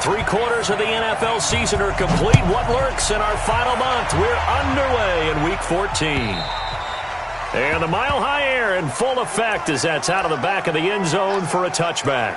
3/4 of the NFL season are complete. What lurks in our final month? We're underway in Week 14. And the mile-high air in full effect as that's out of the back of the end zone for a touchback.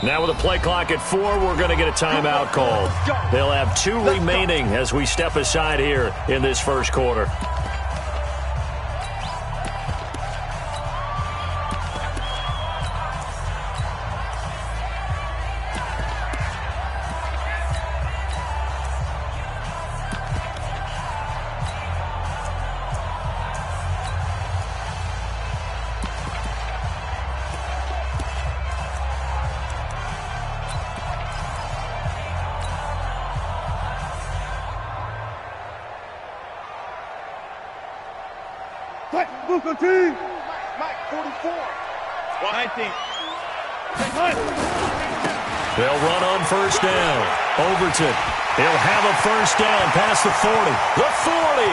Now with a play clock at 4, we're going to get a timeout called. They'll have 2 remaining as we step aside here in this first quarter. Mike, 44. 119. They'll run on first down. Overton. He'll have a first down past the 40. The 40.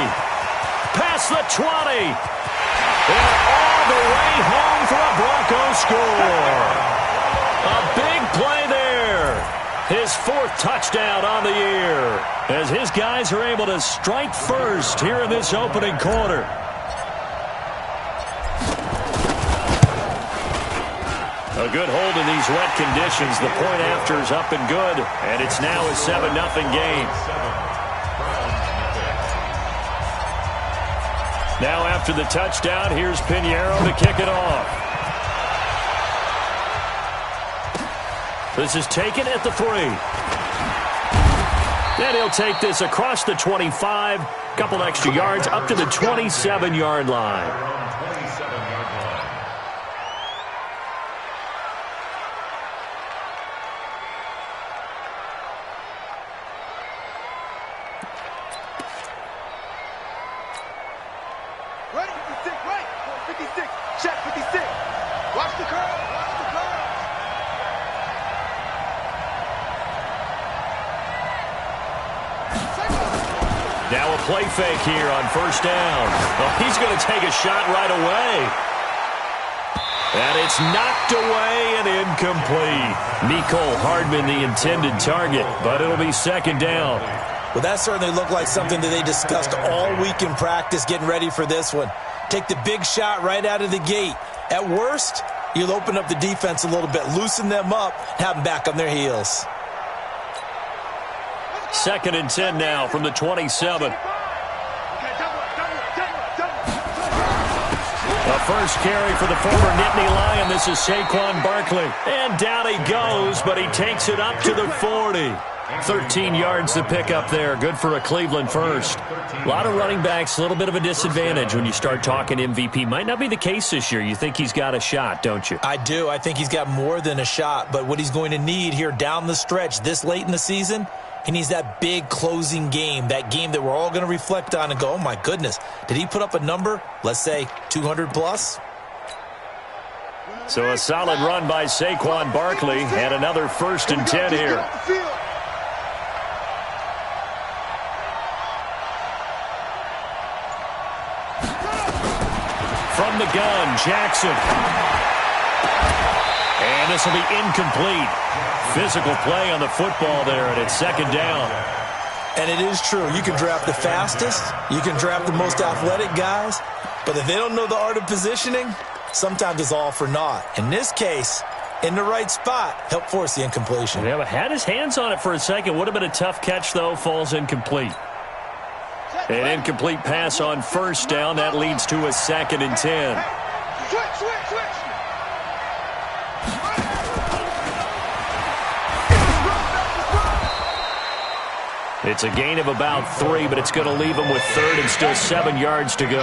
Past the 20. And all the way home for a Broncos score. A big play there. His 4th touchdown on the year. As his guys are able to strike first here in this opening quarter. A good hold in these wet conditions. The point after is up and good, and it's now a 7-0 game. Now after the touchdown, here's Pinheiro to kick it off. This is taken at the 3. Then he'll take this across the 25, couple extra yards up to the 27-yard line. Now a play fake here on first down. Oh, he's going to take a shot right away. And it's knocked away and incomplete. Mecole Hardman, the intended target, but it'll be second down. Well, that certainly looked like something that they discussed all week in practice getting ready for this one. Take the big shot right out of the gate. At worst, you'll open up the defense a little bit, loosen them up, have them back on their heels. 2nd and 10 now from the 27. A first carry for the former Nittany Lion. This is Saquon Barkley. And down he goes, but he takes it up to the 40. 13 yards to pick up there. Good for a Cleveland first. A lot of running backs, a little bit of a disadvantage when you start talking MVP. Might not be the case this year. You think he's got a shot, don't you? I do. I think he's got more than a shot. But what he's going to need here down the stretch this late in the season, he needs that big closing game, that game that we're all going to reflect on and go, oh, my goodness, did he put up a number, let's say, 200 plus? So a solid run by Saquon Barkley and another 1st and 10 here. From the gun, Jackson. And this will be incomplete. Physical play on the football there, and it's second down. And it is true. You can draft the fastest. You can draft the most athletic guys. But if they don't know the art of positioning, sometimes it's all for naught. In this case, in the right spot, help force the incompletion. Yeah, but had his hands on it for a second. Would have been a tough catch, though. Falls incomplete. An incomplete pass on first down. That leads to a 2nd and 10. Switch. It's a gain of about 3, but it's going to leave him with 3rd and still 7 yards to go.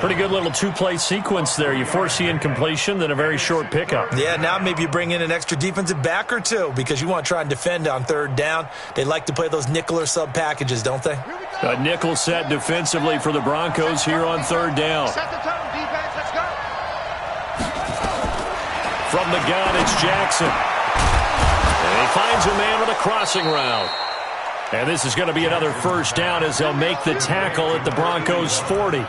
Pretty good little two-play sequence there. You force the incompletion, then a very short pickup. Yeah, now maybe you bring in an extra defensive back or two because you want to try and defend on third down. They like to play those nickel or sub packages, don't they? A nickel set defensively for the Broncos here on third down. Set the tone, defense. Let's go. From the gun, it's Jackson. And he finds a man with a crossing route. And this is going to be another first down as they'll make the tackle at the Broncos' 40.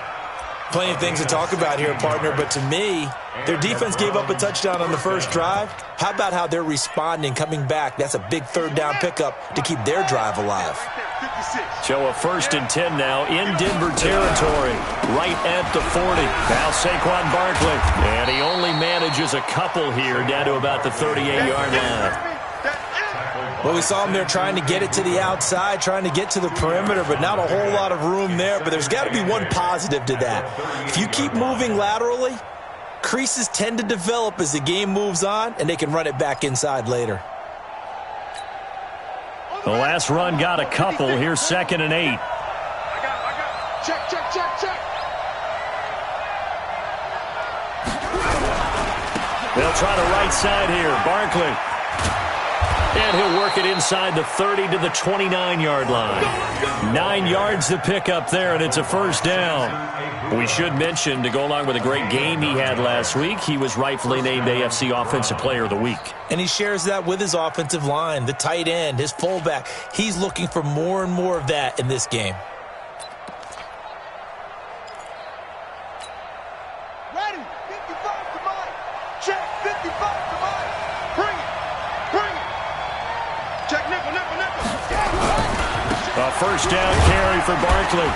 Plenty of things to talk about here, partner, but to me, their defense gave up a touchdown on the first drive. How about how they're responding, coming back? That's a big third down pickup to keep their drive alive. So a 1st and 10 now in Denver territory, right at the 40. Now Saquon Barkley, and he only manages a couple here down to about the 38-yard line. Well, we saw him there trying to get it to the outside, trying to get to the perimeter, but not a whole lot of room there. But there's got to be one positive to that. If you keep moving laterally, creases tend to develop as the game moves on, and they can run it back inside later. The last run got a couple. Here's 2nd and 8. I got. Check. They'll try the right side here. Barkley. And he'll work it inside the 30 to the 29-yard line. 9 yards to pick up there, and it's a first down. We should mention, to go along with a great game he had last week, he was rightfully named AFC Offensive Player of the Week. And he shares that with his offensive line, the tight end, his fullback. He's looking for more and more of that in this game. Ready. 55 to mine. Check. 55 to mine. Bring it. Check nickel. A first down carry for Barkley.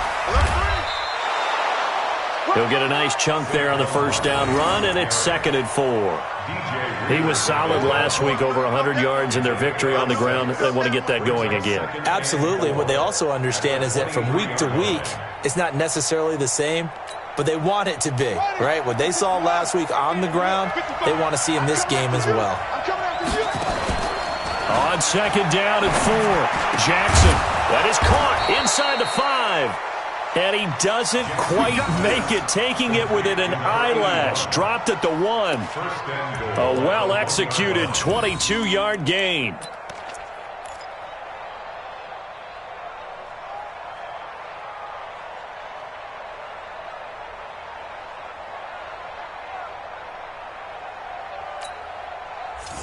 He'll get a nice chunk there on the first down run, and it's 2nd and 4. He was solid last week, over 100 yards in their victory on the ground. They want to get that going again. Absolutely. What they also understand is that from week to week, it's not necessarily the same, but they want it to be, right? What they saw last week on the ground, they want to see in this game as well. On 2nd down and 4, Jackson. That is caught inside the 5. And he doesn't quite make it, taking it within an eyelash. Dropped at the 1. A well-executed 22-yard gain.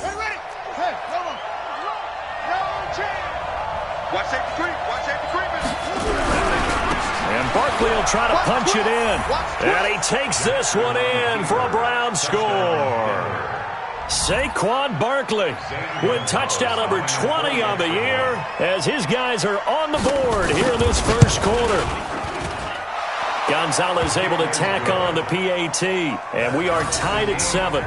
Ready. Hey, hold on. No chance. Watch safety creep. And Barkley will try to punch it in. And he takes this one in for a Brown score. Saquon Barkley with touchdown number 20 on the year as his guys are on the board here in this first quarter. Gonzalez able to tack on the PAT, and we are tied at 7.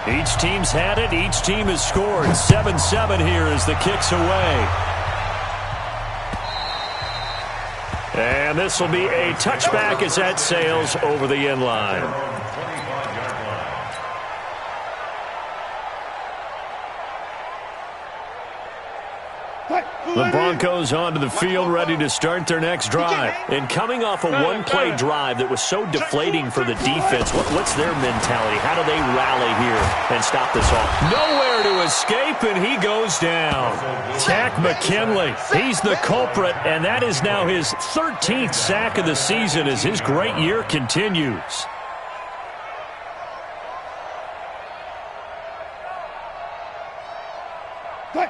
Each team's had it. Each team has scored. 7-7 here as the kick's away. And this will be a touchback as that sails over the end line. The Broncos onto the field, ready to start their next drive. And coming off a one-play drive that was so deflating for the defense, what's their mentality? How do they rally here and stop this off? Nowhere to escape, and he goes down. Takk McKinley, he's the culprit, and that is now his 13th sack of the season as his great year continues.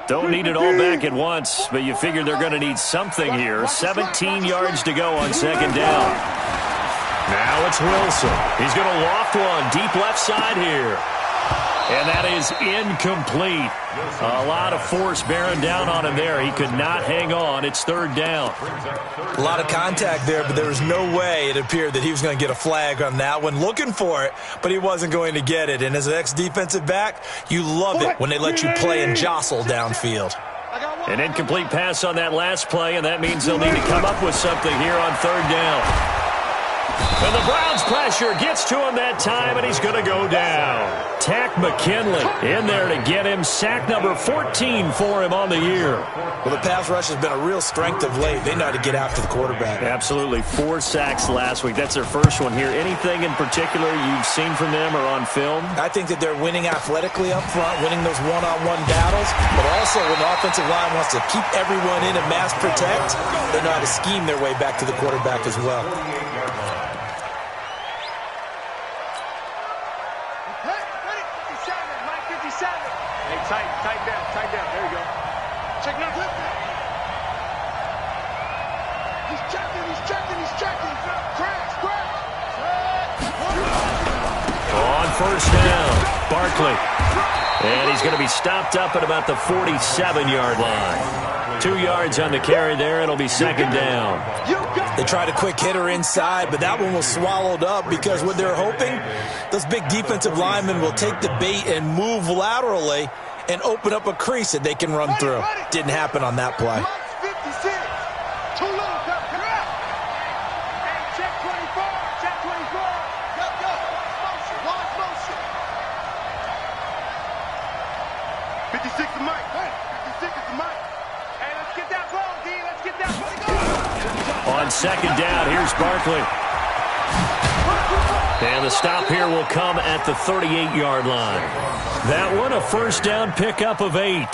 Don't need it all back at once, but you figure they're going to need something here. 17 yards to go on 2nd down. Now it's Wilson. He's going to loft one deep left side here. And that is incomplete. A lot of force bearing down on him there. He could not hang on. It's 3rd down. A lot of contact there, but there was no way it appeared that he was going to get a flag on that one. Looking for it, but he wasn't going to get it. And as an ex-defensive back, you love it when they let you play and jostle downfield. An incomplete pass on that last play, and that means they'll need to come up with something here on 3rd down. And the Browns pressure gets to him that time, and he's going to go down. Tack McKinley in there to get him. Sack number 14 for him on the year. Well, the pass rush has been a real strength of late. They know how to get after the quarterback. Absolutely. 4 sacks last week. That's their first one here. Anything in particular you've seen from them or on film? I think that they're winning athletically up front, winning those one-on-one battles, but also when the offensive line wants to keep everyone in and mass protect, they know how to scheme their way back to the quarterback as well. Tight down. There you go. Check it out. He's checking. Crash. On first down, Barkley. And he's going to be stopped up at about the 47-yard line. 2 yards on the carry there. It'll be second down. They tried a quick hitter inside, but that one was swallowed up because what they're hoping, those big defensive linemen will take the bait and move laterally and open up a crease that they can run through. Didn't happen on that play. 56. Too little. Come out. Hey, check 24. Go. Launch motion. 56 to Mike. 56 is to Mike. Hey, let's get that ball, D. Let's get that ball. On second down, here's Barkley. And the stop here will come at the 38-yard line. That one, a first down pickup of 8.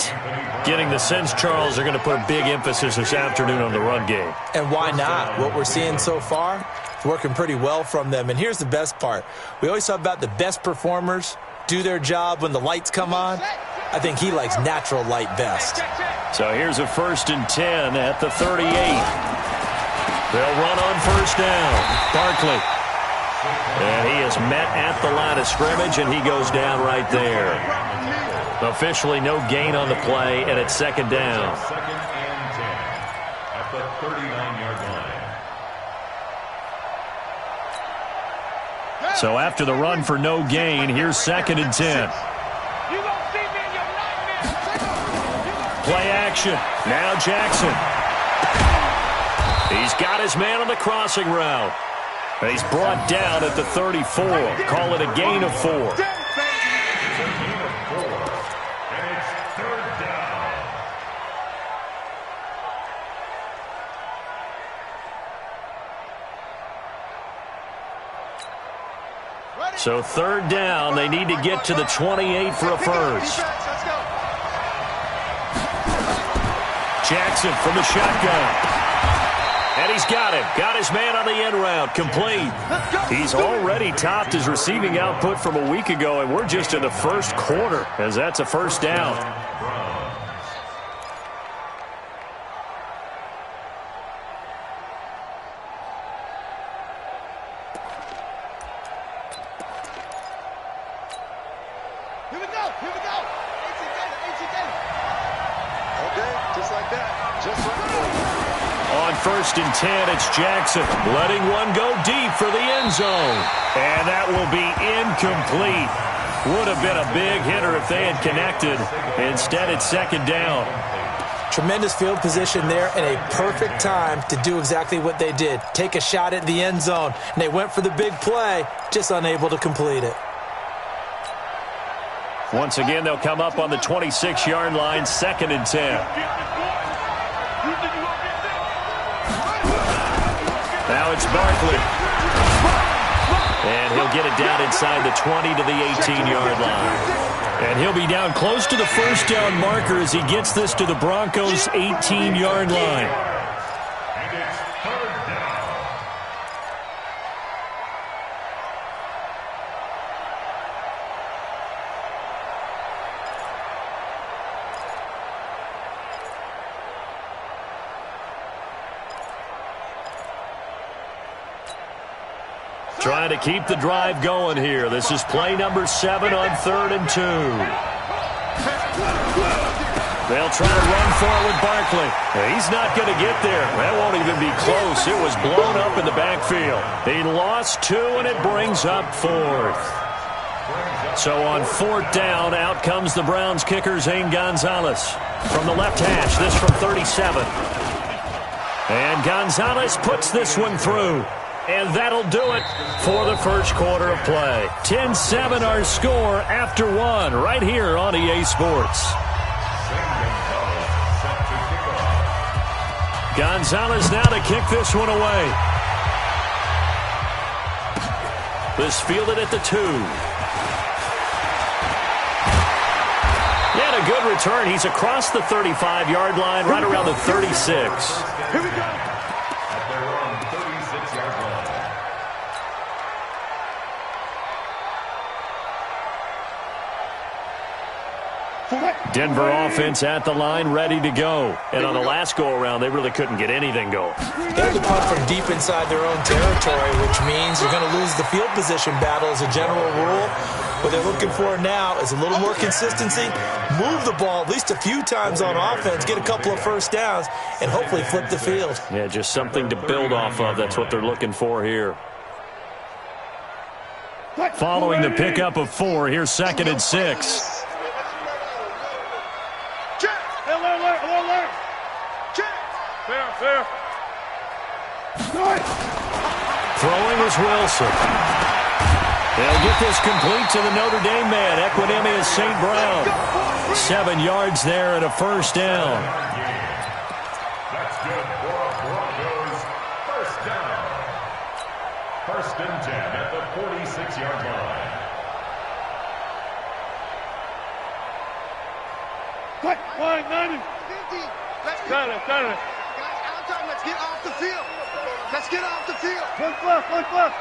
Getting the sense Charles are going to put a big emphasis this afternoon on the run game. And why not? What we're seeing so far is working pretty well from them. And here's the best part. We always talk about the best performers do their job when the lights come on. I think he likes natural light best. So here's a 1st and 10 at the 38. They'll run on first down. Barkley. And he is met at the line of scrimmage, and he goes down right there. Officially no gain on the play, and it's second down. Second and 10 at the 39-yard line. So after the run for no gain, here's second and 10. Play action. Now Jackson. He's got his man on the crossing route. And he's brought down at the 34. Call it a gain of 4. And it's 3rd down. So 3rd down, they need to get to the 28 for a first. Jackson from the shotgun. And he's got him. Got his man on the end route. Complete. He's already topped his receiving output from a week ago, and we're just in the first quarter as that's a first down. Here we go. Okay, just like that. On 1st and 10, it's Jackson letting one go deep for the end zone. And that will be incomplete. Would have been a big hitter if they had connected. Instead, it's second down. Tremendous field position there and a perfect time to do exactly what they did. Take a shot at the end zone. And they went for the big play, just unable to complete it. Once again, they'll come up on the 26-yard line, 2nd and 10. Now it's Barkley. And he'll get it down inside the 20 to the 18-yard line. And he'll be down close to the first down marker as he gets this to the Broncos' 18-yard line. And it's 3rd down. Trying to keep the drive going here. This is play number 7 on 3rd and 2. They'll try to run for it with Barkley. He's not going to get there. That won't even be close. It was blown up in the backfield. They lost 2, and it brings up 4th. So on 4th down, out comes the Browns kicker, Zane Gonzalez. From the left hash, this from 37. And Gonzalez puts this one through. And that'll do it for the first quarter of play. 10-7 our score after one right here on EA Sports. Gonzalez now to kick this one away. This fielded at the 2. And a good return. He's across the 35-yard line, right around the 36. Here we go. Denver offense at the line, ready to go. And on the last go-around, they really couldn't get anything going. They had to punt from deep inside their own territory, which means you're going to lose the field position battle as a general rule. What they're looking for now is a little more consistency, move the ball at least a few times on offense, get a couple of first downs, and hopefully flip the field. Yeah, just something to build off of. That's what they're looking for here. Following the pickup of 4, here's 2nd and 6. Fair. Throwing is Wilson. They'll get this complete to the Notre Dame man, Equinemius St. Brown. 7 yards there and a first down. That's good for Broncos. First down. 1st and 10 at the 46-yard line. Quiet, 90. Got it. Let's get off the field. One left.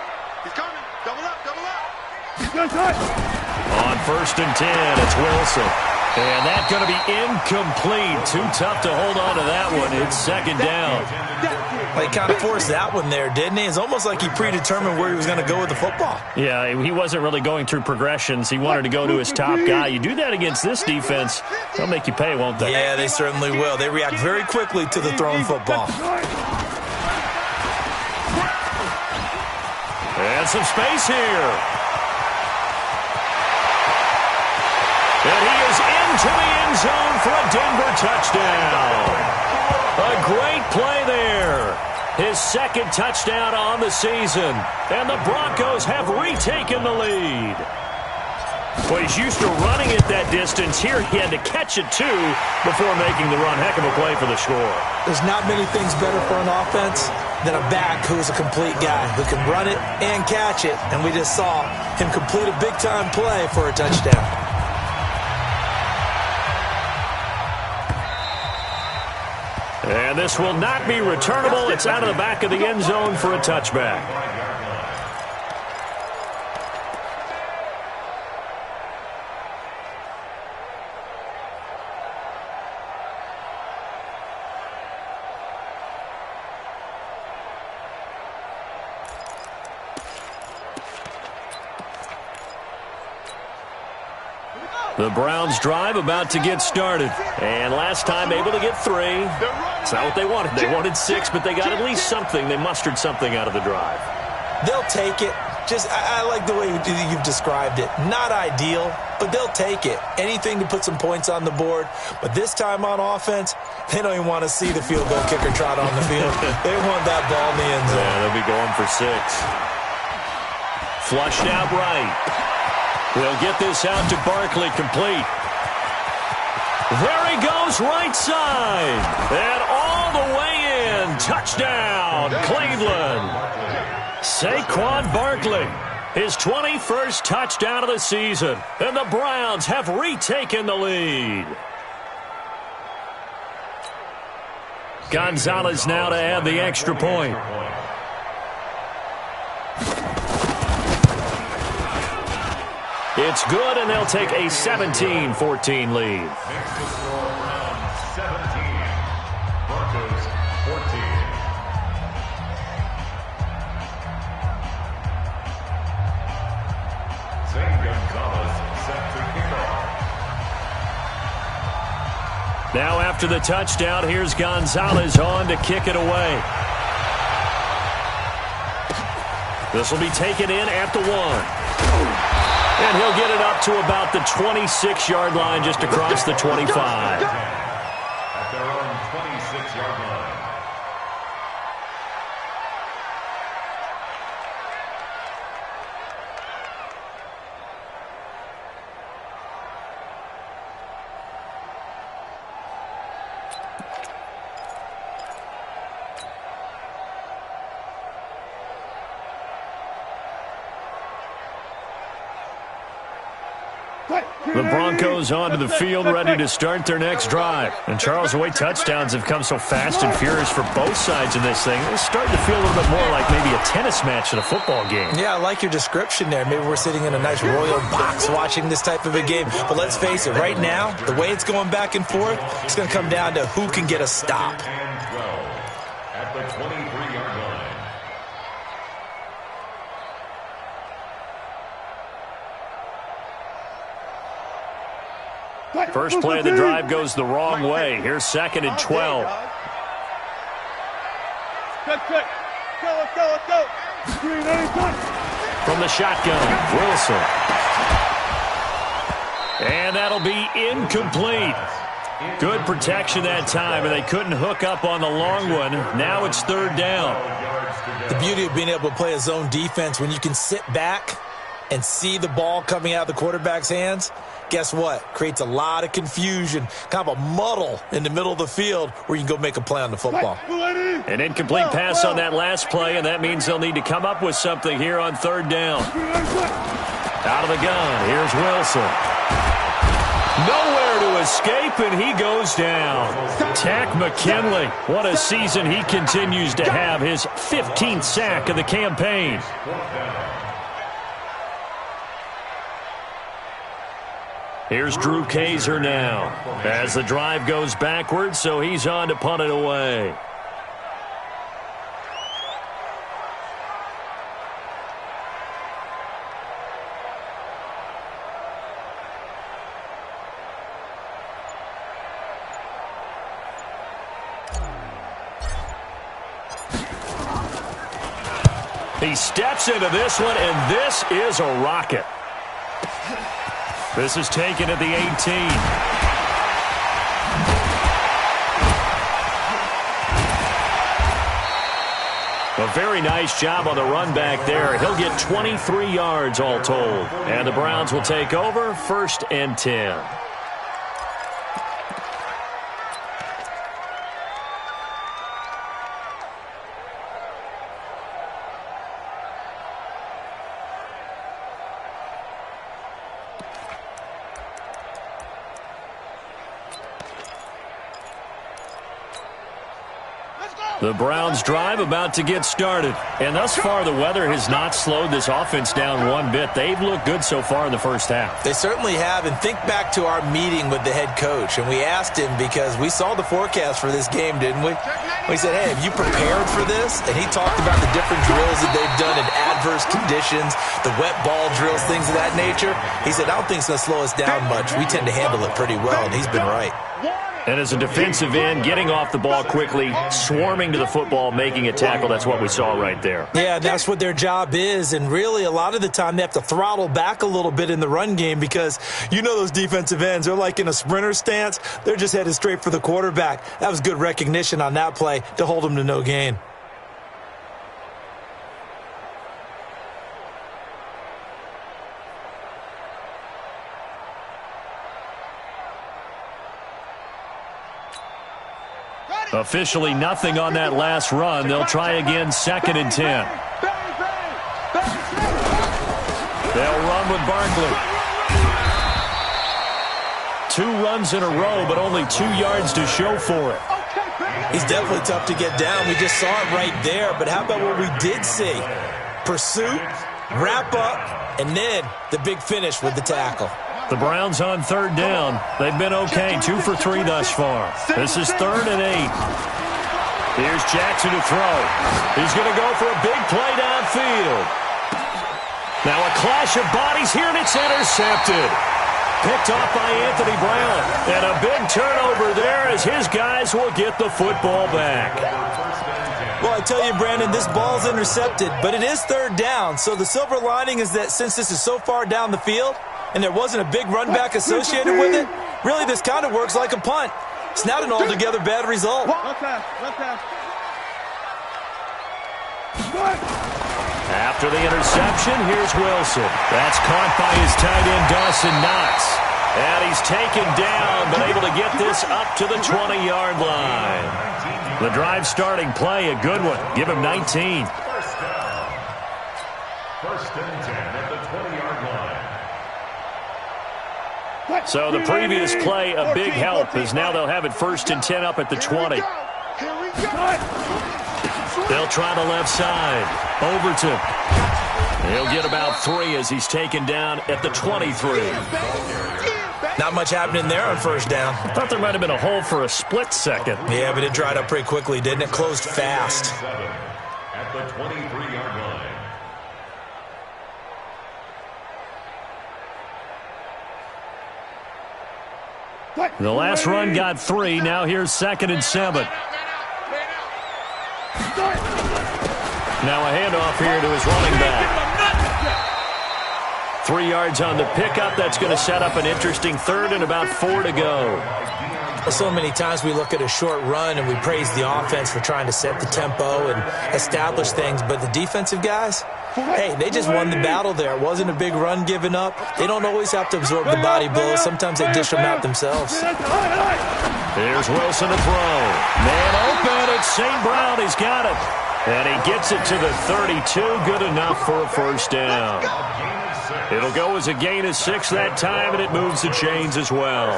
He's coming. Double up. On 1st and 10, it's Wilson. And that's going to be incomplete. Too tough to hold on to that one. It's 2nd down. Well, he kind of forced that one there, didn't he? It's almost like he predetermined where he was going to go with the football. Yeah, he wasn't really going through progressions. He wanted to go to his top guy. You do that against this defense, they'll make you pay, won't they? Yeah, they certainly will. They react very quickly to the thrown football. And some space here. And he is into the end zone for a Denver touchdown. A great play there. His 2nd touchdown on the season. And the Broncos have retaken the lead. Well, he's used to running it that distance. Here he had to catch it, too, before making the run. Heck of a play for the score. There's not many things better for an offense than a back who is a complete guy who can run it and catch it. And we just saw him complete a big-time play for a touchdown. And this will not be returnable. It's out of the back of the end zone for a touchback. The Browns drive about to get started. And last time able to get 3. It's not what they wanted. They wanted 6, but they got at least something. They mustered something out of the drive. They'll take it. I like the way you've described it. Not ideal, but they'll take it. Anything to put some points on the board. But this time on offense, they don't even want to see the field goal kicker trot on the field. They want that ball in the end zone. Yeah, they'll be going for 6. Flushed out right. They'll get this out to Barkley, complete. There he goes, right side. And all the way in. Touchdown, Cleveland. Saquon Barkley, his 21st touchdown of the season. And the Browns have retaken the lead. Gonzalez now to add the extra point. It's good, and they'll take a 17-14 lead. Next to score Browns 17, Broncos 14. St. Gonzalez set to kick off. Now after the touchdown, here's Gonzalez on to kick it away. This will be taken in at the 1. And he'll get it up to about the 26-yard line, just across the 25. At their own 26-yard line. The Broncos onto the field, ready to start their next drive. And, Charles, the way touchdowns have come so fast and furious for both sides in this thing, it's starting to feel a little bit more like maybe a tennis match in a football game. Yeah, I like your description there. Maybe we're sitting in a nice royal box watching this type of a game. But let's face it, right now, the way it's going back and forth, it's going to come down to who can get a stop. At the 23-yard line. First play of the drive goes the wrong way. Here's 2nd and 12. Let's go. From the shotgun, Wilson. And that'll be incomplete. Good protection that time, and they couldn't hook up on the long one. Now it's 3rd down. The beauty of being able to play a zone defense when you can sit back and see the ball coming out of the quarterback's hands, guess what? Creates a lot of confusion, kind of a muddle in the middle of the field where you can go make a play on the football. An incomplete pass on that last play, and that means they'll need to come up with something here on 3rd down. Out of the gun, here's Wilson. Nowhere to escape, and he goes down. Tack McKinley, what a season he continues to have, his 15th sack of the campaign. Here's Drew Kaiser now as the drive goes backwards, so he's on to punt it away. He steps into this one, and this is a rocket. This is taken at the 18. A very nice job on the run back there. He'll get 23 yards all told. And the Browns will take over, 1st and 10. The Browns drive about to get started. And thus far, the weather has not slowed this offense down one bit. They've looked good so far in the first half. They certainly have. And think back to our meeting with the head coach. And we asked him because we saw the forecast for this game, didn't we? We said, hey, have you prepared for this? And he talked about the different drills that they've done in adverse conditions, the wet ball drills, things of that nature. He said, I don't think it's going to slow us down much. We tend to handle it pretty well, and he's been right. And as a defensive end, getting off the ball quickly, swarming to the football, making a tackle, that's what we saw right there. Yeah, that's what their job is. And really, a lot of the time, they have to throttle back a little bit in the run game because you know those defensive ends, they're like in a sprinter stance. They're just headed straight for the quarterback. That was good recognition on that play to hold them to no gain. Officially nothing on that last run. They'll try again, 2nd and 10. They'll run with Barkley. 2 runs in a row, but only 2 yards to show for it. He's definitely tough to get down. We just saw it right there, but how about what we did see? Pursuit, wrap up, and then the big finish with the tackle. The Browns on 3rd down. They've been okay, 2 for 3 thus far. This is 3rd and 8. Here's Jackson to throw. He's going to go for a big play downfield. Now a clash of bodies here, and it's intercepted. Picked off by Anthony Brown. And a big turnover there as his guys will get the football back. Well, I tell you, Brandon, this ball's intercepted, but it is 3rd down. So the silver lining is that since this is so far down the field, and there wasn't a big run back associated with it, really this kind of works like a punt. It's not an altogether bad result. After the interception, here's Wilson. That's caught by his tight end, Dawson Knox. And he's taken down, but able to get this up to the 20-yard line. The drive starting play, a good one. Give him 19. 1st and 10 at the 20-yard line. So the previous play, a big help, as now they'll have it 1st and 10 up at the 20. They'll try the left side. Overton. He'll get about 3 as he's taken down at the 23. Not much happening there on 1st down. I thought there might have been a hole for a split second. Yeah, but it dried up pretty quickly, didn't it? Closed fast. At the 23-yard line. The last run got 3. Now here's 2nd and 7. Now a handoff here to his running back. 3 yards on the pickup. That's going to set up an interesting 3rd and about 4 to go. Well, so many times we look at a short run and we praise the offense for trying to set the tempo and establish things, but the defensive guys, hey, they just won the battle there. It wasn't a big run given up. They don't always have to absorb the body blows. Sometimes they dish them out themselves. Here's Wilson to throw. Man open. It's St. Brown. He's got it. And he gets it to the 32. Good enough for a 1st down. It'll go as a gain of 6 that time, and it moves the chains as well.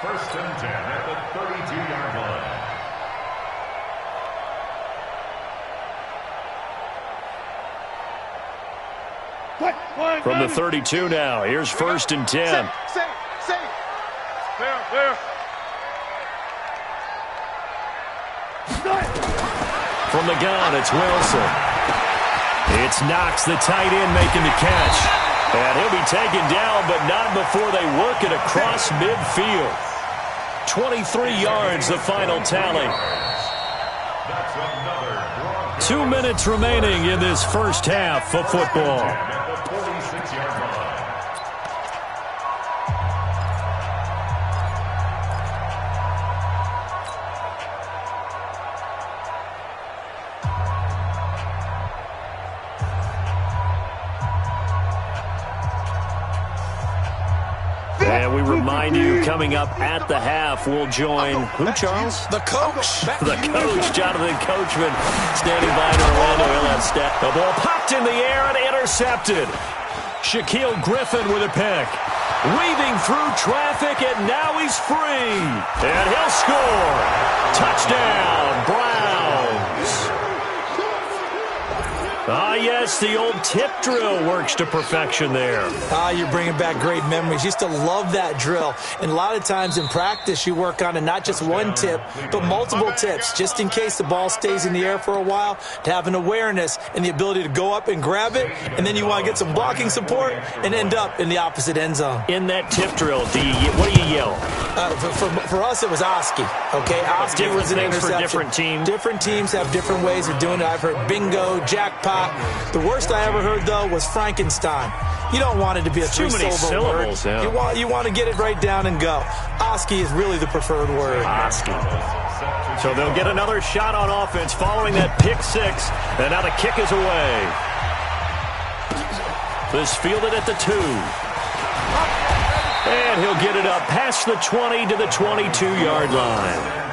1st and 10 at the 32-yard line. From the 32 now, here's 1st and 10. From the gun, it's Wilson. It's Knox, the tight end, making the catch. And he'll be taken down, but not before they work it across midfield. 23 yards, the final tally. 2 minutes remaining in this 1st half of football. And we remind you, coming up at the half, we'll join who, Charles? The coach. The coach, Jonathan Coachman, standing by in Orlando. He'll have the ball popped in the air and intercepted. Shaquille Griffin with a pick. Weaving through traffic, and now he's free. And he'll score. Touchdown, Browns. Ah, yes, the old tip drill works to perfection there. Ah, you're bringing back great memories. Used to love that drill. And a lot of times in practice, you work on it, not just one tip, but multiple tips, just in case the ball stays in the air for a while, to have an awareness and the ability to go up and grab it, and then you want to get some blocking support and end up in the opposite end zone. In that tip drill, what do you yell? For us, it was Oski. Okay, Oski was an interception. For different teams. Different teams have different ways of doing it. I've heard bingo, jackpot. The worst I ever heard, though, was Frankenstein. You don't want it to be a three-syllable word. Yeah. You want to get it right down and go. Oski is really the preferred word. Oski. So they'll get another shot on offense following that pick 6. And now the kick is away. This fielded at the 2. And he'll get it up past the 20 to the 22-yard line.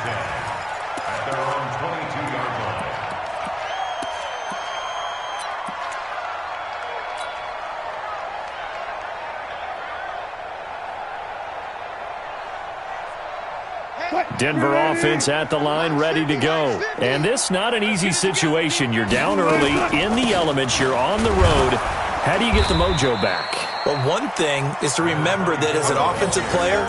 Denver offense at the line, ready to go. And this not an easy situation. You're down early, in the elements, you're on the road. How do you get the mojo back? Well, one thing is to remember that as an offensive player,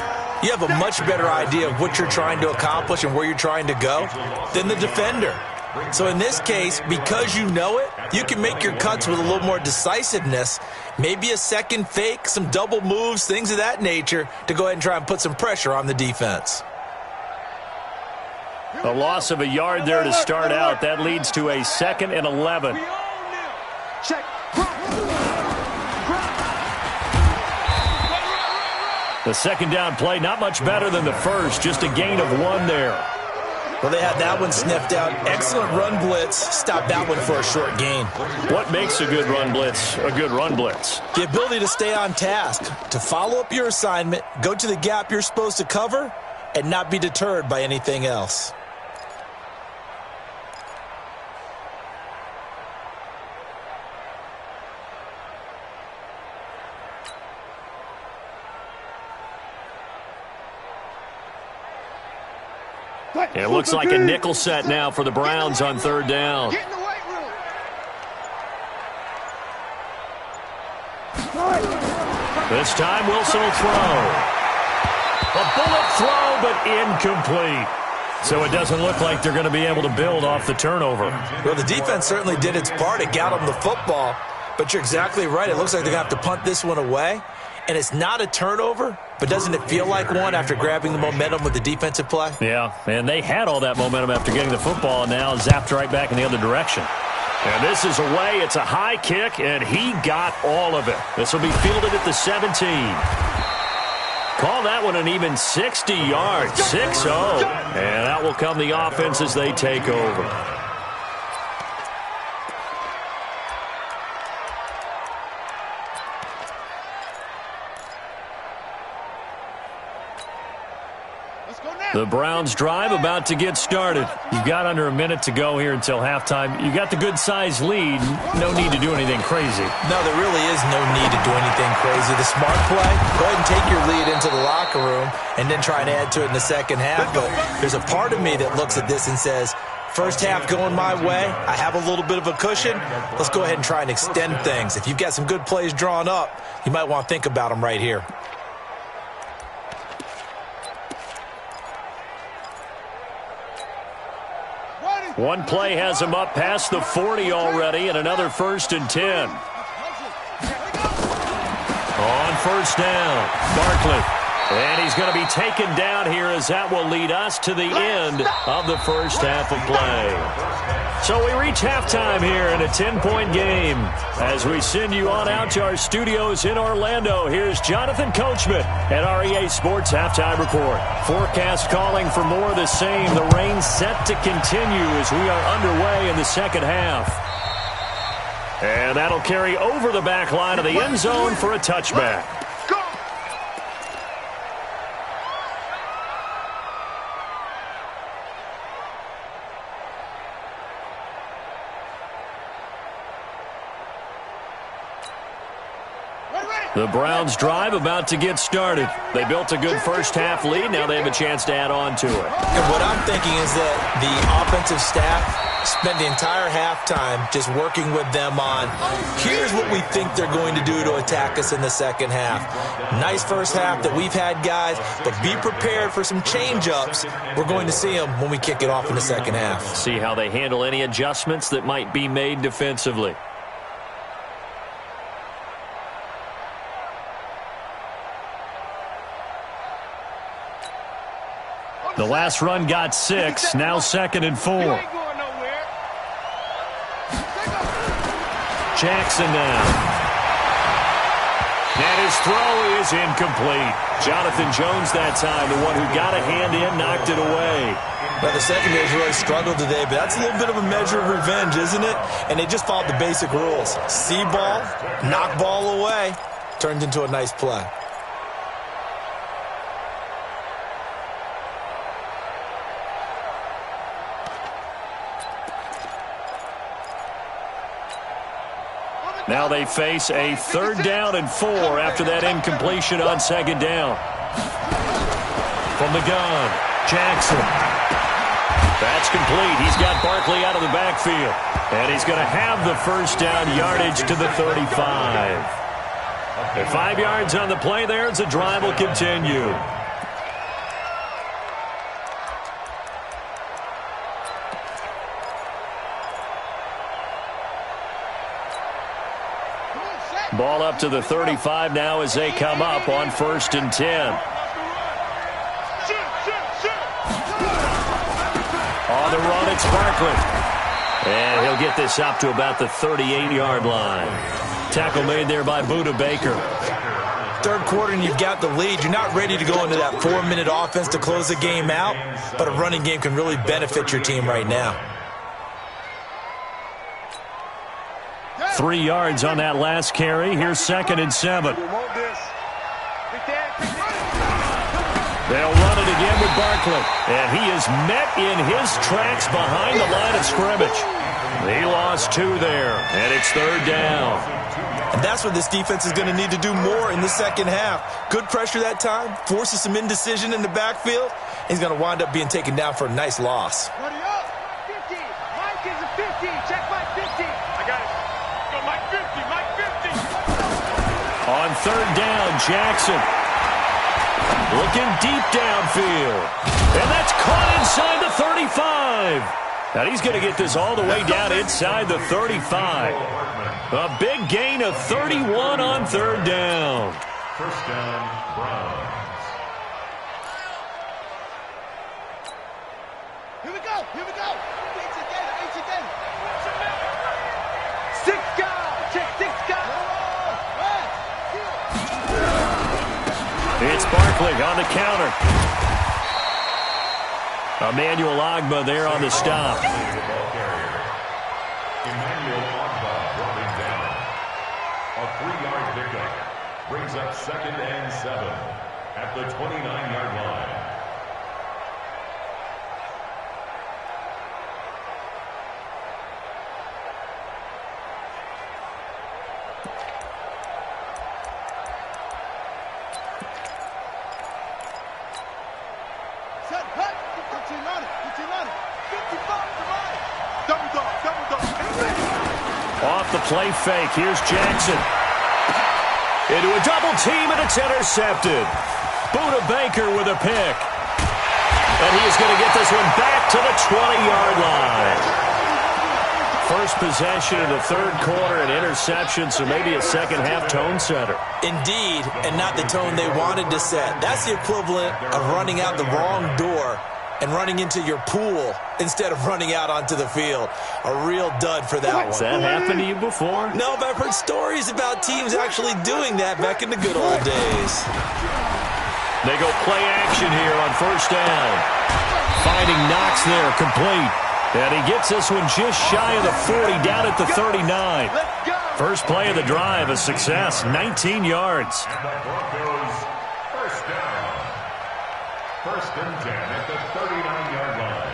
you have a much better idea of what you're trying to accomplish and where you're trying to go than the defender. So in this case, because you know it, you can make your cuts with a little more decisiveness, maybe a second fake, some double moves, things of that nature, to go ahead and try and put some pressure on the defense. A loss of a yard there to start out. That leads to a 2nd and 11. The second down play, not much better than the first. Just a gain of 1 there. Well, they had that one sniffed out. Excellent run blitz. Stop that one for a short gain. What makes a good run blitz a good run blitz? The ability to stay on task, to follow up your assignment, go to the gap you're supposed to cover, and not be deterred by anything else. It looks like a nickel set now for the Browns on third down. Get in the weight room. This time Wilson will throw. A bullet throw, but incomplete. So it doesn't look like they're going to be able to build off the turnover. Well, the defense certainly did its part. It got them the football. But you're exactly right. It looks like they're going to have to punt this one away. And it's not a turnover, but doesn't it feel like one after grabbing the momentum with the defensive play? Yeah, and they had all that momentum after getting the football, and now zapped right back in the other direction. And this is away. It's a high kick, and he got all of it. This will be fielded at the 17. Call that one an even 60 yards, 6-0. And that will come the offense as they take over. The Browns drive about to get started. You've got under a minute to go here until halftime. You got the good-sized lead. No need to do anything crazy. No, there really is no need to do anything crazy. The smart play, go ahead and take your lead into the locker room and then try and add to it in the second half. But there's a part of me that looks at this and says, first half going my way, I have a little bit of a cushion. Let's go ahead and try and extend things. If you've got some good plays drawn up, you might want to think about them right here. One play has him up past the 40 already, and another 1st and 10. On first down, Barkley. And he's going to be taken down here as that will lead us to the end of the first half of play. So we reach halftime here in a 10-point game. As we send you on out to our studios in Orlando, here's Jonathan Coachman at REA Sports Halftime Report. Forecast calling for more of the same. The rain set to continue as we are underway in the second half. And that'll carry over the back line of the end zone for a touchback. The Browns drive about to get started. They built a good first half lead. Now they have a chance to add on to it. And what I'm thinking is that the offensive staff spent the entire halftime just working with them on, here's what we think they're going to do to attack us in the second half. Nice first half that we've had, guys, but be prepared for some change-ups. We're going to see them when we kick it off in the second half. See how they handle any adjustments that might be made defensively. The last run got 6, now 2nd and 4. Jackson now. And his throw is incomplete. Jonathan Jones that time, the one who got a hand in, knocked it away. Well, the secondary's really struggled today, but that's a little bit of a measure of revenge, isn't it? And they just followed the basic rules. See ball, knock ball away, turned into a nice play. Now they face a 3rd down and 4 after that incompletion on 2nd down. From the gun, Jackson. That's complete. He's got Barkley out of the backfield. And he's going to have the first down yardage to the 35. At 5 yards on the play there, the drive will continue. Ball up to the 35 now as they come up on 1st and 10. On the run, it's Barkley. And he'll get this up to about the 38-yard line. Tackle made there by Buda Baker. Third quarter and you've got the lead. You're not ready to go into that 4-minute offense to close the game out, but a running game can really benefit your team right now. 3 yards on that last carry. Here's 2nd and 7. They'll run it again with Barkley. And he is met in his tracks behind the line of scrimmage. He lost 2 there, and it's 3rd down. And that's what this defense is going to need to do more in the second half. Good pressure that time, forces some indecision in the backfield. He's going to wind up being taken down for a nice loss. 50. Mike is a 50. Check Mike 50. I got it. Go Mike 50. Mike 50. On 3rd down, Jackson looking deep downfield. And that's caught inside the 35. And he's going to get this all the way down inside the 35. A big gain of 31 on 3rd down. First down, Browns. Here we go. Here we go. H again. 6 guys. Check 6 guys. It's Barkley on the counter. Emmanuel Ogbah there on the stop. Emmanuel Ogbah brought him down. A 3-yard pickup brings up 2nd and 7 at the 29-yard line. Set, hut. 15 on it. 55 to mine. Double dog. Off the play fake, here's Jackson. Into a double team, and it's intercepted. Buda Baker with a pick. And he is going to get this one back to the 20-yard line. First possession of the 3rd quarter, an interception, so maybe a second-half tone setter. Indeed, and not the tone they wanted to set. That's the equivalent of running out the wrong door and running into your pool instead of running out onto the field. A real dud for that one. Has that happened to you before? No, but I've heard stories about teams actually doing that back in the good old days. They go play action here on 1st down. Finding Knox there, complete. And he gets this one just shy of the 40, down at the 39. First play of the drive, a success, 19 yards. And the Broncos first down. 1st and 10 at the 39-yard line.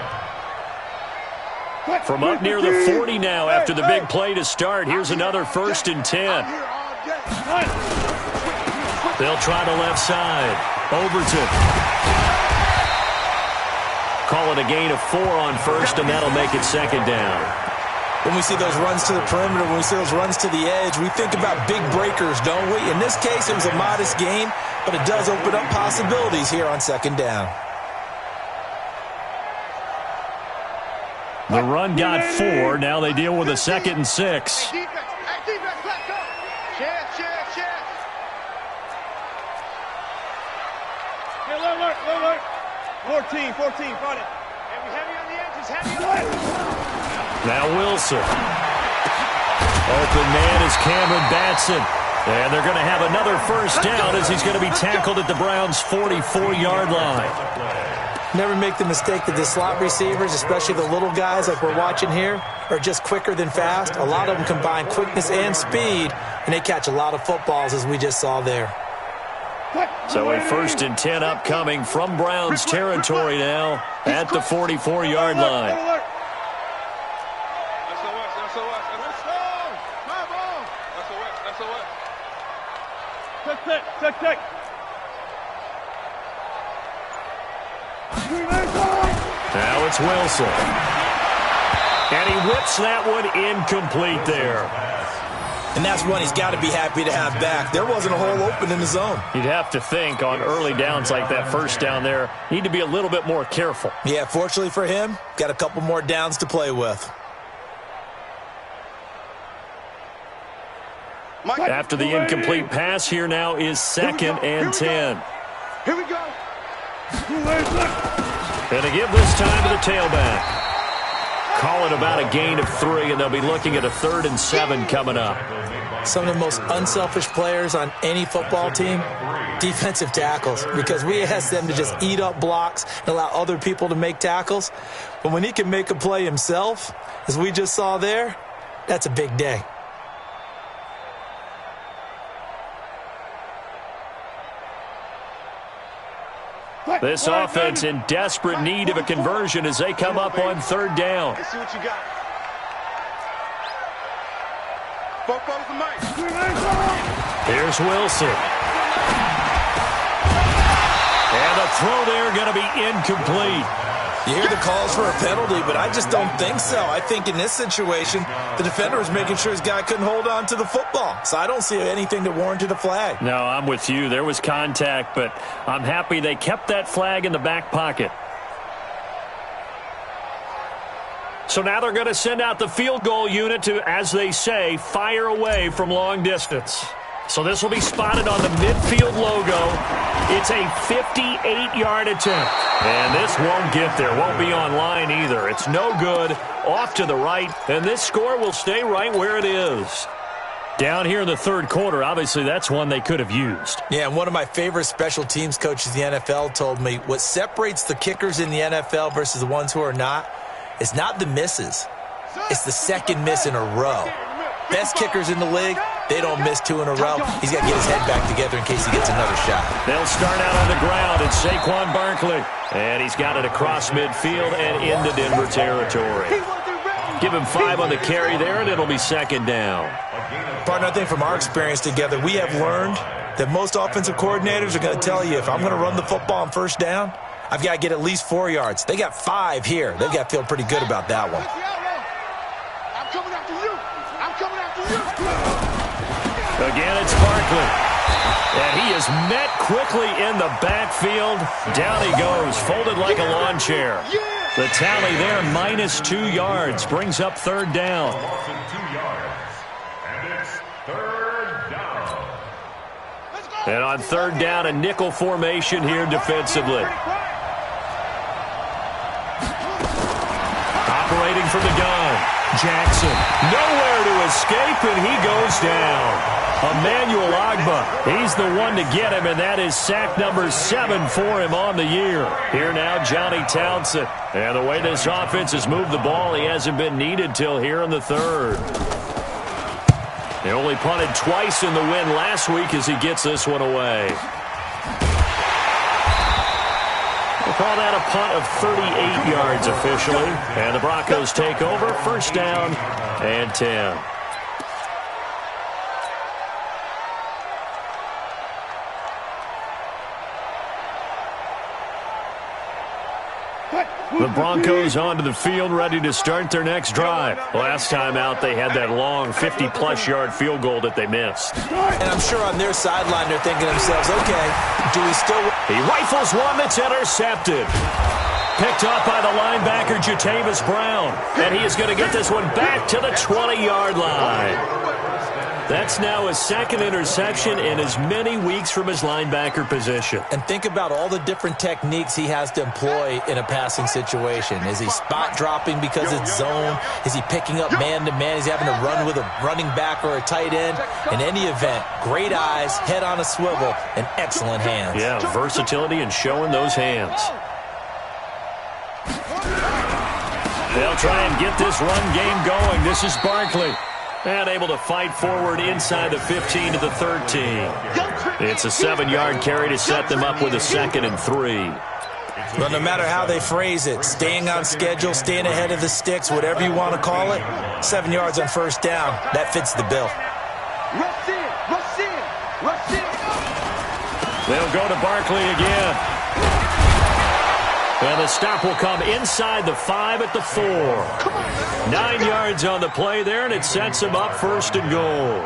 From up near the 40 now after the big play to start. Here's another 1st and 10. They'll try the left side. Overton. Call it a gain of 4 on 1st, and that'll make it 2nd down. When we see those runs to the perimeter, when we see those runs to the edge, we think about big breakers, don't we? In this case, it was a modest gain, but it does open up possibilities here on 2nd down. The run got 4. Now they deal with a 2nd and 6. Hey, defense, let's go. Chance. Hey, alert. 14, front it. And we heavy on the edges, heavy on the edges. Now Wilson. Open man is Cameron Batson. And they're going to have another 1st down as he's going to be tackled at the Browns' 44-yard line. Never make the mistake that the slot receivers, especially the little guys like we're watching here, are just quicker than fast. A lot of them combine quickness and speed, and they catch a lot of footballs, as we just saw there. So a 1st and 10 upcoming from Browns territory now at the 44-yard line. Check. Now it's Wilson. And he whips that one incomplete there. And that's one he's got to be happy to have back. There wasn't a hole open in the zone. You'd have to think on early downs like that 1st down there, need to be a little bit more careful. Yeah, fortunately for him, got a couple more downs to play with. After the incomplete pass, here now is 2nd and 10. Here we go. And to give this time to the tailback. Call it about a gain of 3, and they'll be looking at a 3rd and 7 coming up. Some of the most unselfish players on any football team, defensive tackles, because we ask them to just eat up blocks and allow other people to make tackles. But when he can make a play himself, as we just saw there, that's a big day. This offense in desperate need of a conversion as they come up on 3rd down. Let's see what you got. Here's Wilson. And the throw there going to be incomplete. You hear the calls for a penalty, but I just don't think so. I think in this situation, the defender was making sure his guy couldn't hold on to the football. So I don't see anything that warranted a flag. No, I'm with you. There was contact, but I'm happy they kept that flag in the back pocket. So now they're going to send out the field goal unit to, as they say, fire away from long distance. So this will be spotted on the midfield logo. It's a 58-yard attempt. And this won't get there. Won't be online either. It's no good. Off to the right. And this score will stay right where it is. Down here in the third quarter, obviously that's one they could have used. Yeah, and one of my favorite special teams coaches in the NFL told me what separates the kickers in the NFL versus the ones who are not is not the misses. It's the second miss in a row. Best kickers in the league, they don't miss two in a row. He's got to get his head back together in case he gets another shot. They'll start out on the ground. It's Saquon Barkley. And he's got it across midfield and into Denver territory. Give him 5 on the carry there, and it'll be second down. Partner, I think from our experience together, we have learned that most offensive coordinators are going to tell you, if I'm going to run the football on first down, I've got to get at least 4 yards. They got 5 here. They've got to feel pretty good about that one. I'm coming after you. I'm coming after you. Again, it's Barkley. And he is met quickly in the backfield. Down he goes, folded like a lawn chair. The tally there, minus 2 yards, brings up third down. And on third down, a nickel formation here defensively. Operating from the gun, Jackson. Nowhere to escape, and he goes down. Emmanuel Ogbah, he's the one to get him, and that is sack number 7 for him on the year. Here now, Johnny Townsend. And the way this offense has moved the ball, he hasn't been needed till here in the third. They only punted twice in the win last week as he gets this one away. We'll call that a punt of 38 yards officially. And the Broncos take over, first down and 10. The Broncos onto the field, ready to start their next drive. Last time out, they had that long 50-plus yard field goal that they missed. And I'm sure on their sideline, they're thinking to themselves, okay, do we still... He rifles one that's intercepted. Picked up by the linebacker, Jatavis Brown. And he is going to get this one back to the 20-yard line. That's now his second interception in as many weeks from his linebacker position. And think about all the different techniques he has to employ in a passing situation. Is he spot dropping because it's zone? Is he picking up man-to-man? Is he having to run with a running back or a tight end? In any event, great eyes, head on a swivel, and excellent hands. Yeah, versatility and showing those hands. They'll try and get this run game going. This is Barkley. And able to fight forward inside the 15 to the 13. It's a 7-yard carry to set them up with a 2nd and 3. Well, no matter how they phrase it, staying on schedule, staying ahead of the sticks, whatever you want to call it, 7 yards on first down, that fits the bill. Rush in, rush in, rush in. They'll go to Barkley again. And the stop will come inside the 5 at the 4. 9 yards on the play there, and it sets them up first and goal.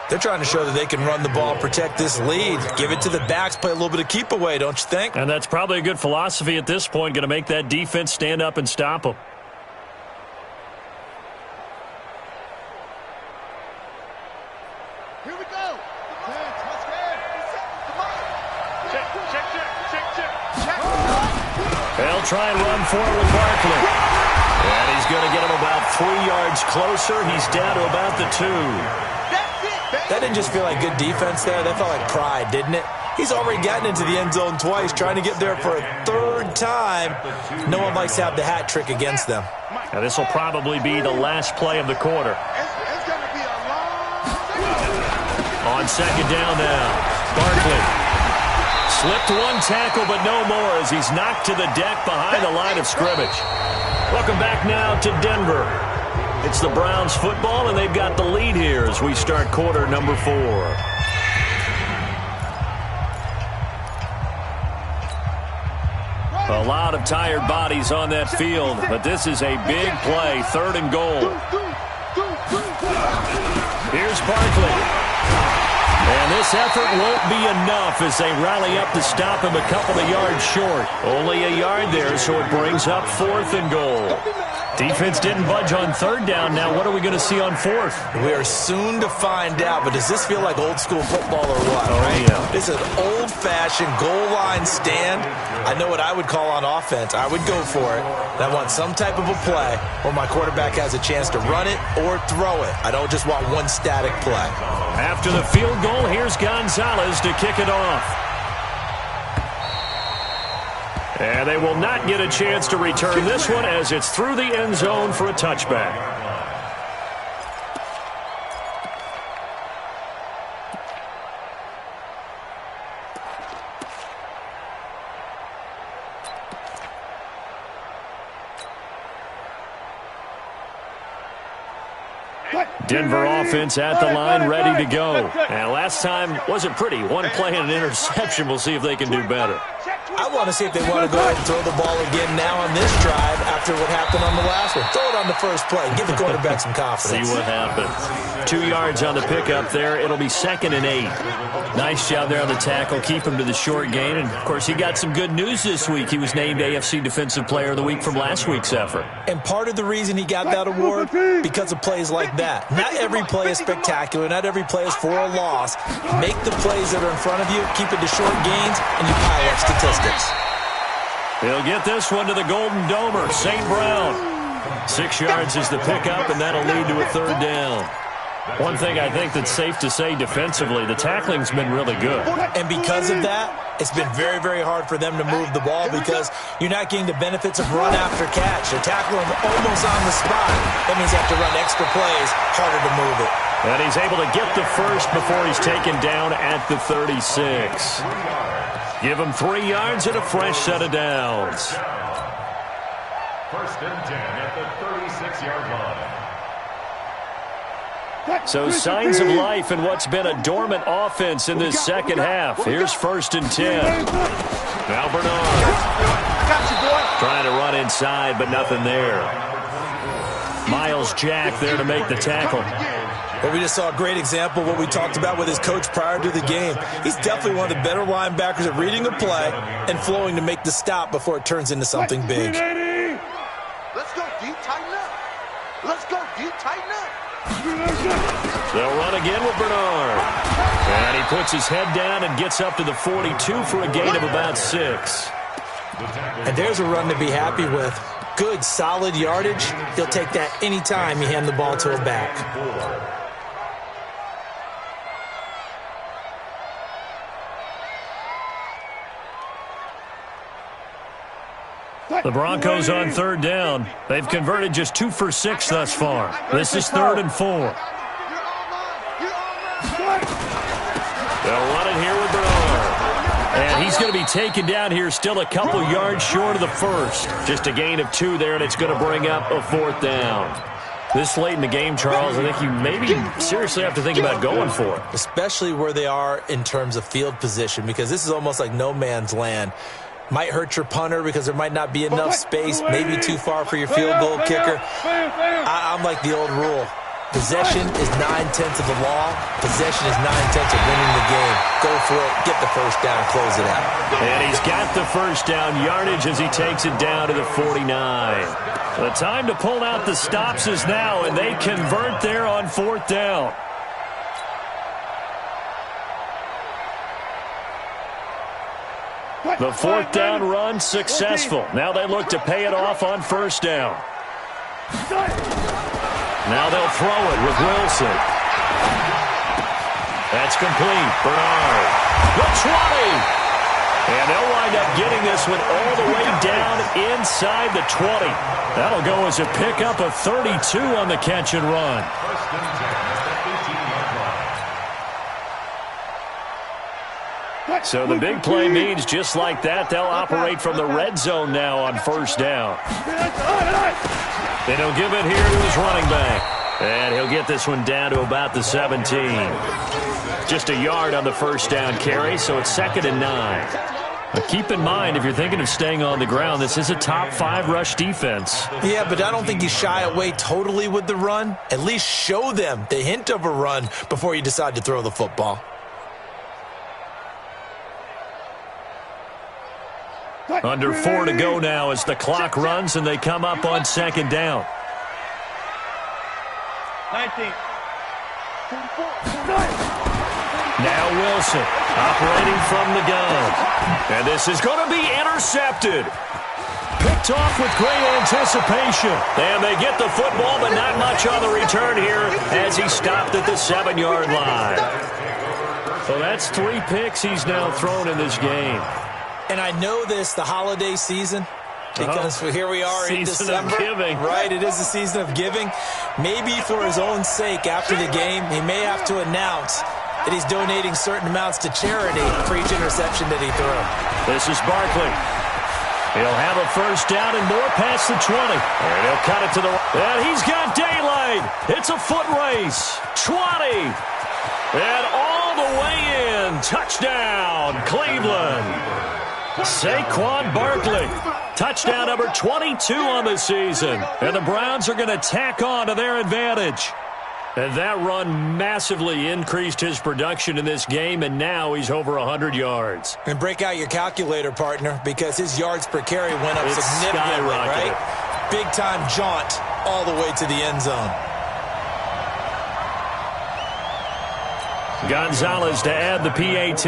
They're trying to show that they can run the ball, protect this lead. Give it to the backs, play a little bit of keep away, don't you think? And that's probably a good philosophy at this point, going to make that defense stand up and stop them. Here we go. They'll try and run for it with Barkley. And he's going to get him about 3 yards closer. He's down to about the 2. That didn't just feel like good defense there. That felt like pride, didn't it? He's already gotten into the end zone twice, trying to get there for a 3rd time. No one likes to have the hat trick against them. Now this will probably be the last play of the quarter. On second down now, Barkley. Slipped one tackle, but no more as he's knocked to the deck behind the line of scrimmage. Welcome back now to Denver. It's the Browns football, and they've got the lead here as as we start quarter number 4. A lot of tired bodies on that field, but this is a big play, 3rd and goal. Here's Barkley. And this effort won't be enough as they rally up to stop him a couple of yards short. Only a yard there, so it brings up 4th and goal. Defense didn't budge on 3rd down. Now what are we going to see on 4th? We are soon to find out, but does this feel like old school football or what? Oh, right? Yeah. This is an old-fashioned goal line stand. I know what I would call on offense. I would go for it. And I want some type of a play where my quarterback has a chance to run it or throw it. I don't just want one static play. After the field goal, here's Gonzalez to kick it off. And they will not get a chance to return this one as it's through the end zone for a touchback. Denver offense at the line, ready to go. And last time wasn't pretty. One play and an interception. We'll see if they can do better. I want to see if they want to go ahead and throw the ball again now on this drive after what happened on the last one. Throw it on the first play. Give the quarterback some confidence. See what happens. 2 yards on the pickup there. It'll be 2nd and 8. Nice job there on the tackle. Keep him to the short gain. And, of course, he got some good news this week. He was named AFC Defensive Player of the Week from last week's effort. And part of the reason he got that award, because of plays like that. Not every play is spectacular. Not every play is for a loss. Make the plays that are in front of you, keep it to short gains, and you pile up statistics. He'll get this one to the Golden Domer, St. Brown. 6 yards is the pickup, and that'll lead to a 3rd down. One thing I think that's safe to say defensively, the tackling's been really good. And because of that, it's been very, very hard for them to move the ball because you're not getting the benefits of run after catch. They're tackling almost on the spot. That means you have to run extra plays, harder to move it. And he's able to get the first before he's taken down at the 36. Give him 3 yards and a fresh set of downs. 1st and 10 at the 36-yard line. So signs of life in what's been a dormant offense in this second half. Here's 1st and 10. Now Bernard. Trying to run inside, but nothing there. Miles Jack there to make the tackle. Well, we just saw a great example of what we talked about with his coach prior to the game. He's definitely one of the better linebackers at reading a play and flowing to make the stop before it turns into something big. Let's go, D. Tighten up. Let's go, D. Tighten up. They'll run again with Bernard. And he puts his head down and gets up to the 42 for a gain of about 6. And there's a run to be happy with. Good, solid yardage. He'll take that anytime you hand the ball to a back. The Broncos on 3rd down. They've converted just 2 for 6 thus far. This is 3rd and 4. They'll run it here with Bernard. And he's going to be taken down here still a couple yards short of the first. Just a gain of 2 there, and it's going to bring up a 4th down. This late in the game, Charles, I think you maybe seriously have to think about going for it. Especially where they are in terms of field position, because this is almost like no man's land. Might hurt your punter because there might not be enough space, maybe too far for your field goal kicker. I'm like the old rule. Possession is 9/10 of the law. Possession is 9/10 of winning the game. Go for it. Get the first down. Close it out. And he's got the first down yardage as he takes it down to the 49. The time to pull out the stops is now, and they convert there on 4th down. The 4th down run successful. Now they look to pay it off on 1st down. Now they'll throw it with Wilson. That's complete. Bernard. The 20. And they'll wind up getting this one all the way down inside the 20. That'll go as a pickup of 32 on the catch and run. So the big play means just like that, they'll operate from the red zone now on 1st down. And he'll give it here to his running back. And he'll get this one down to about the 17. Just a yard on the first down carry, so it's 2nd and 9. But keep in mind, if you're thinking of staying on the ground, this is a top 5 rush defense. Yeah, but I don't think you shy away totally with the run. At least show them the hint of a run before you decide to throw the football. Under 4 to go now as the clock runs and they come up on 2nd down. 19. Now Wilson operating from the gun. And this is going to be intercepted. Picked off with great anticipation. And they get the football, but not much on the return here as he stopped at the 7-yard line. So that's 3 picks he's now thrown in this game. And I know this, the holiday season, because here we are in December. Season of giving. Right, it is the season of giving. Maybe for his own sake, after the game, he may have to announce that he's donating certain amounts to charity for each interception that he threw. This is Barkley. He'll have a first down and more past the 20. And he'll cut it to the right. And he's got daylight. It's a foot race. 20. And all the way in. Touchdown, Cleveland. Saquon Barkley. Touchdown number 22 on the season. And the Browns are going to tack on to their advantage. And that run massively increased his production in this game, and now he's over 100 yards. And break out your calculator, partner, because his yards per carry went up significantly, right? Big-time jaunt all the way to the end zone. Gonzalez to add the PAT.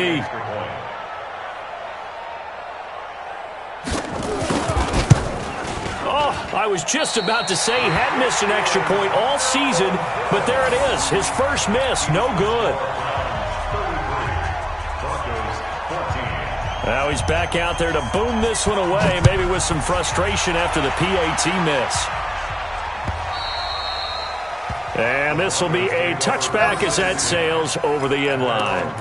I was just about to say he had missed an extra point all season, but there it is. His first miss, no good. Now he's back out there to boom this one away, maybe with some frustration after the PAT miss. And this will be a touchback as that sails over the end line.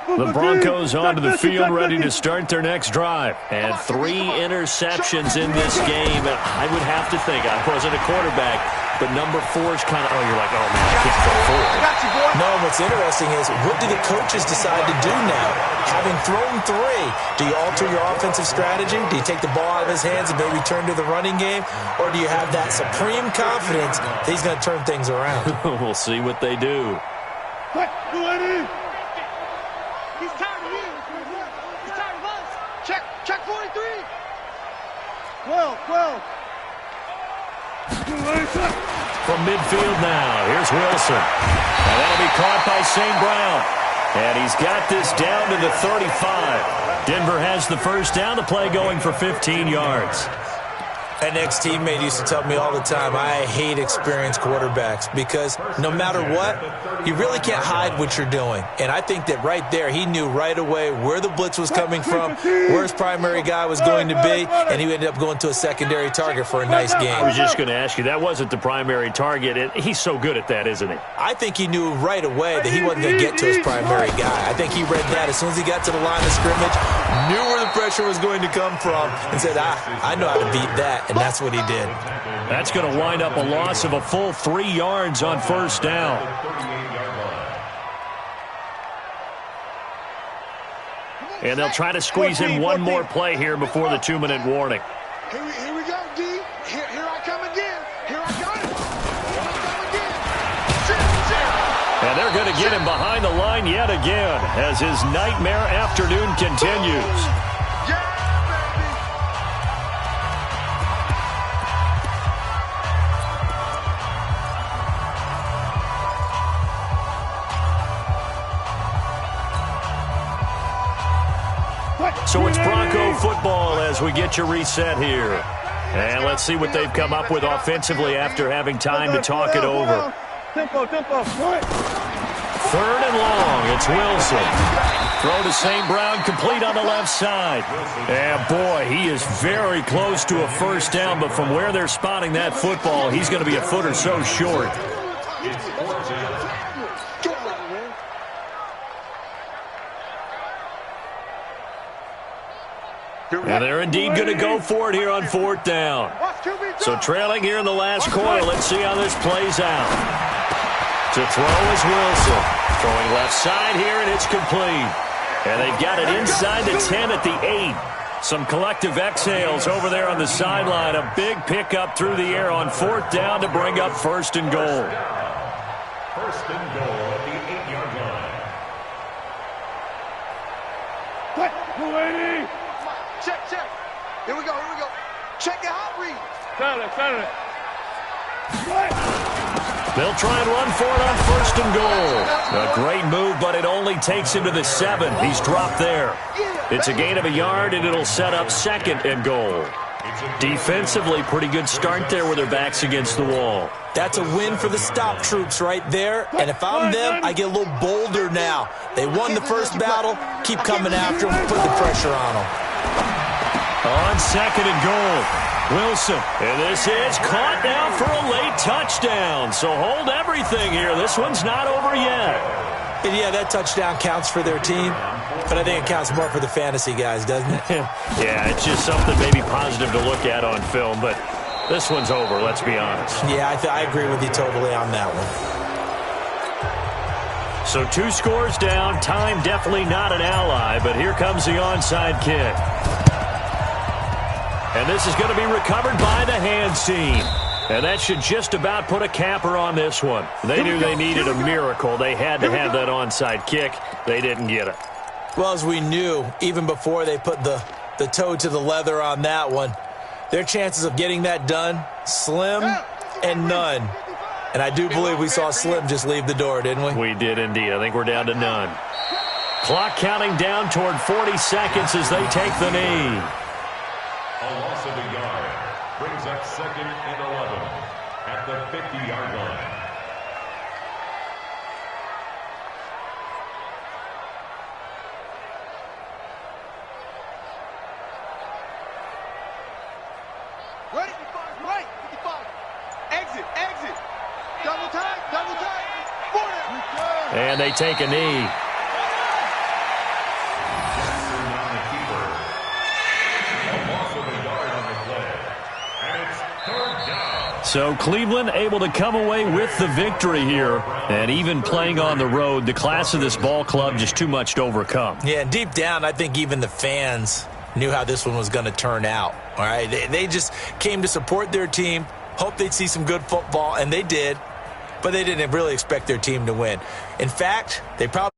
The Broncos onto the field ready to start their next drive. And 3 interceptions in this game. And I would have to think, I wasn't a quarterback, but number 4 is kind of, you're like, oh, man, I can't throw 4. No, what's interesting is, what do the coaches decide to do now? Having thrown 3, do you alter your offensive strategy? Do you take the ball out of his hands and maybe turn to the running game? Or do you have that supreme confidence that he's going to turn things around? We'll see what they do. He's tired of you. He's tired of us. Check 43. 12. From midfield now, here's Wilson. And that'll be caught by St. Brown. And he's got this down to the 35. Denver has the first down, the play going for 15 yards. An ex-teammate used to tell me all the time, I hate experienced quarterbacks because no matter what, you really can't hide what you're doing. And I think that right there, he knew right away where the blitz was coming from, where his primary guy was going to be, and he ended up going to a secondary target for a nice game. I was just going to ask you, that wasn't the primary target, and he's so good at that, isn't he? I think he knew right away that he wasn't going to get to his primary guy. I think he read that as soon as he got to the line of scrimmage, knew where the pressure was going to come from, and said, I know how to beat that. And that's what he did. That's going to wind up a loss of a full 3 yards on first down. And they'll try to squeeze in one more play here before the 2-minute warning. Here we go, D. Here I come again. Here I come again. And they're going to get him behind the line yet again as his nightmare afternoon continues. So it's Bronco football as we get you reset here. And let's see what they've come up with offensively after having time to talk it over. Tempo. 3rd and long. It's Wilson. Throw to St. Brown, complete on the left side. And boy, he is very close to a first down, but from where they're spotting that football, he's going to be a foot or so short. And they're indeed going to go for it here on 4th down. So trailing here in the last quarter. Let's see how this plays out. To throw is Wilson. Throwing left side here, and it's complete. And they've got it inside the 10 at the 8. Some collective exhales over there on the sideline. A big pickup through the air on 4th down to bring up 1st and goal. 1st and goal at the 8-yard line. Check. Here we go. Check your hot read. They'll try and run for it on 1st and goal. A great move, but it only takes him to the 7. He's dropped there. It's a gain of a yard, and it'll set up 2nd and goal. Defensively, pretty good start there with their backs against the wall. That's a win for the stop troops right there. And if I'm them, I get a little bolder now. They won the first battle. Keep coming after them. Put the pressure on them. On 2nd and goal, Wilson. And this is caught now for a late touchdown. So hold everything here. This one's not over yet. And yeah, that touchdown counts for their team. But I think it counts more for the fantasy guys, doesn't it? Yeah, it's just something maybe positive to look at on film. But this one's over, let's be honest. Yeah, I agree with you totally on that one. So 2 scores down. Time definitely not an ally. But here comes the onside kick. And this is going to be recovered by the hands team. And that should just about put a capper on this one. They knew they needed a miracle. They had to have that onside kick. They didn't get it. Well, as we knew, even before they put the toe to the leather on that one, their chances of getting that done, slim and none. And I do believe we saw Slim just leave the door, didn't we? We did indeed. I think we're down to none. Clock counting down toward 40 seconds as they take the knee. A loss of a yard brings up 2nd and 11 at the 50-yard line. Ready? Right. 55. Exit. Double time. 40. And they take a knee. So Cleveland able to come away with the victory here. And even playing on the road, the class of this ball club just too much to overcome. Yeah, deep down, I think even the fans knew how this one was going to turn out. All right, they just came to support their team, hoped they'd see some good football, and they did. But they didn't really expect their team to win. In fact, they probably